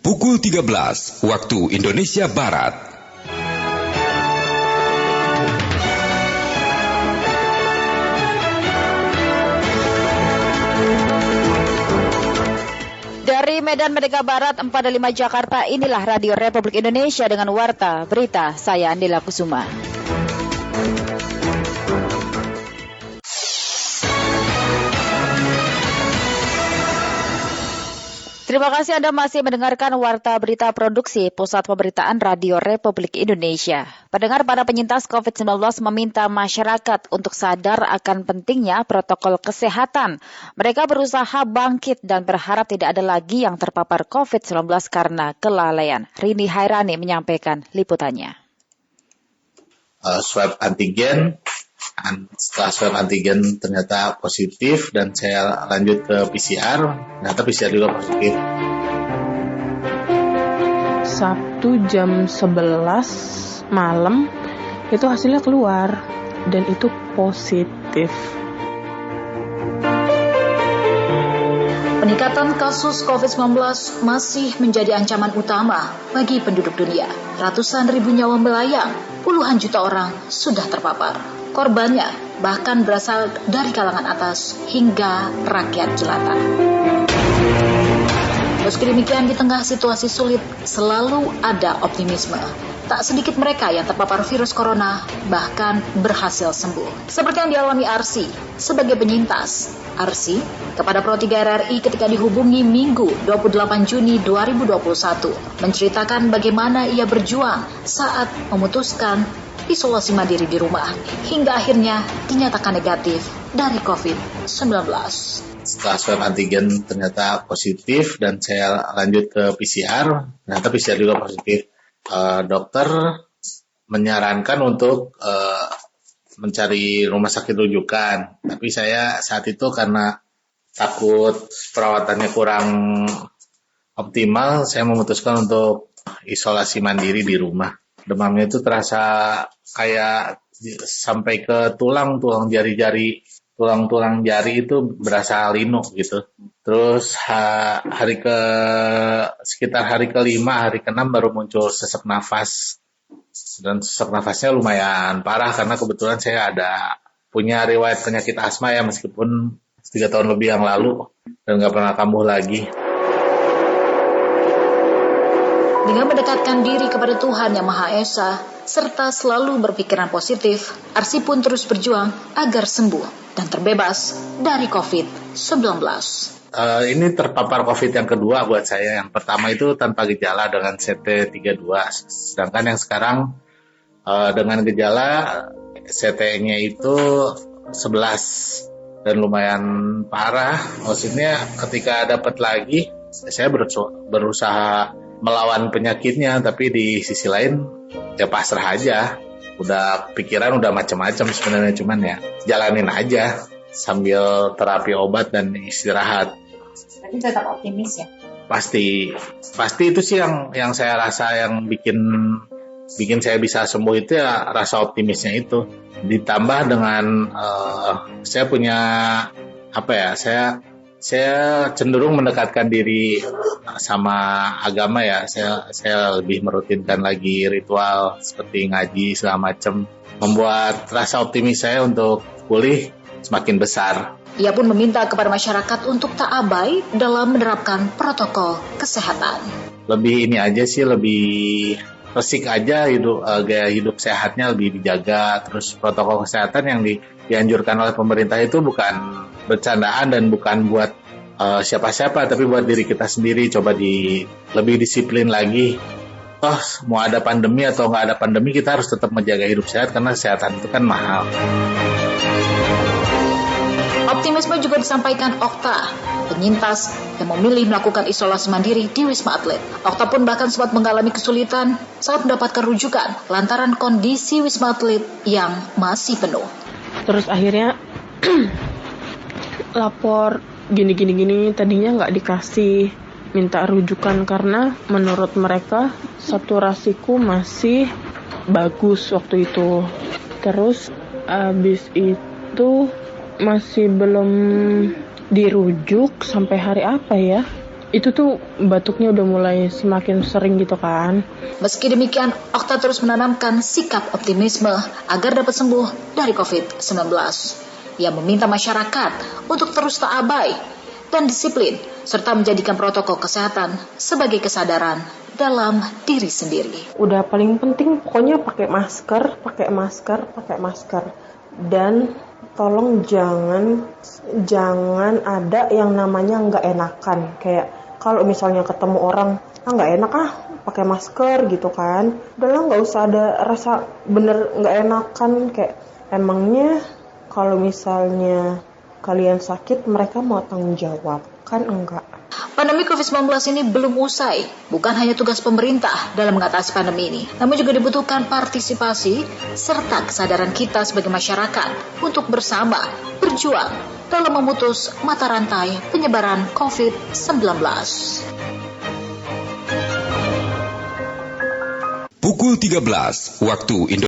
Pukul 13 waktu Indonesia Barat. Dari Medan Merdeka Barat 4 dan 5 Jakarta, inilah Radio Republik Indonesia dengan Warta Berita. Saya Andila Kusuma. Terima kasih Anda masih mendengarkan Warta Berita Produksi Pusat Pemberitaan Radio Republik Indonesia. Pendengar, para penyintas COVID-19 meminta masyarakat untuk sadar akan pentingnya protokol kesehatan. Mereka berusaha bangkit dan berharap tidak ada lagi yang terpapar COVID-19 karena kelalaian. Rini Hairani menyampaikan liputannya. Swab antigen. Setelah swab antigen ternyata positif dan saya lanjut ke PCR, ternyata PCR juga positif. Sabtu jam 11 malam itu hasilnya keluar dan itu positif. Peningkatan kasus COVID-19 masih menjadi ancaman utama bagi penduduk dunia. Ratusan ribu nyawa melayang, puluhan juta orang sudah terpapar. Korbannya bahkan berasal dari kalangan atas hingga rakyat jelata. Meski demikian, di tengah situasi sulit selalu ada optimisme. Tak sedikit mereka yang terpapar virus corona bahkan berhasil sembuh. Seperti yang dialami Arsi sebagai penyintas. Arsi kepada Pro 3 RRI ketika dihubungi Minggu 28 Juni 2021 menceritakan bagaimana ia berjuang saat memutuskan isolasi mandiri di rumah hingga akhirnya dinyatakan negatif dari COVID-19. Setelah swab antigen ternyata positif dan saya lanjut ke PCR, ternyata PCR juga positif. Dokter menyarankan untuk mencari rumah sakit rujukan, tapi saya saat itu karena takut perawatannya kurang optimal, saya memutuskan untuk isolasi mandiri di rumah. Demamnya itu terasa kayak sampai ke tulang jari-jari, tulang jari itu berasa linu gitu. Terus sekitar hari ke-5, hari ke-6 baru muncul sesak nafas. Dan sesak nafasnya lumayan parah karena kebetulan saya punya riwayat penyakit asma ya, meskipun 3 tahun lebih yang lalu dan nggak pernah kambuh lagi. Dengan mendekatkan diri kepada Tuhan Yang Maha Esa, serta selalu berpikiran positif, Arsi pun terus berjuang agar sembuh dan terbebas dari COVID-19. Ini terpapar COVID yang kedua buat saya. Yang pertama itu tanpa gejala dengan CT32, sedangkan yang sekarang dengan gejala CT-nya itu 11 dan lumayan parah. Maksudnya ketika dapat lagi, saya berusaha melawan penyakitnya, tapi di sisi lain ya pasrah aja. Pikiran udah macam-macam sebenarnya, cuman ya jalanin aja sambil terapi obat dan istirahat. Tapi tetap optimis ya? Pasti itu sih yang saya rasa yang bikin saya bisa sembuh itu ya, rasa optimisnya itu. Ditambah dengan saya punya saya cenderung mendekatkan diri sama agama ya. Saya lebih merutinkan lagi ritual seperti ngaji segala macam, membuat rasa optimis saya untuk pulih semakin besar. Ia pun meminta kepada masyarakat untuk tak abai dalam menerapkan protokol kesehatan. Lebih resik aja gaya hidup sehatnya lebih dijaga. Terus protokol kesehatan yang dianjurkan oleh pemerintah itu bukan bercandaan dan bukan buat siapa-siapa, tapi buat diri kita sendiri. Coba lebih disiplin lagi. Mau ada pandemi atau nggak ada pandemi, kita harus tetap menjaga hidup sehat karena kesehatan itu kan mahal. Optimisme juga disampaikan Okta, penyintas yang memilih melakukan isolasi mandiri di Wisma Atlet. Okta pun bahkan sempat mengalami kesulitan saat mendapatkan rujukan lantaran kondisi Wisma Atlet yang masih penuh. Terus akhirnya lapor gini, tadinya nggak dikasih, minta rujukan karena menurut mereka saturasiku masih bagus waktu itu. Terus abis itu masih belum dirujuk sampai hari apa ya? itu tuh batuknya udah mulai semakin sering gitu kan. Meski demikian, Okta terus menanamkan sikap optimisme agar dapat sembuh dari COVID-19. Ia meminta masyarakat untuk terus tak abai dan disiplin, serta menjadikan protokol kesehatan sebagai kesadaran dalam diri sendiri. Udah paling penting pokoknya pakai masker. Dan tolong jangan ada yang namanya nggak enakan. Kayak kalau misalnya ketemu orang, nggak enak pakai masker gitu kan. Udahlah nggak usah ada rasa bener nggak enakan. Kayak emangnya kalau misalnya kalian sakit mereka mau tanggung jawab? Kan enggak. Pandemi COVID-19 ini belum usai. Bukan hanya tugas pemerintah dalam mengatasi pandemi ini, namun juga dibutuhkan partisipasi serta kesadaran kita sebagai masyarakat untuk bersama berjuang dalam memutus mata rantai penyebaran COVID-19. Pukul 13 waktu Indonesia.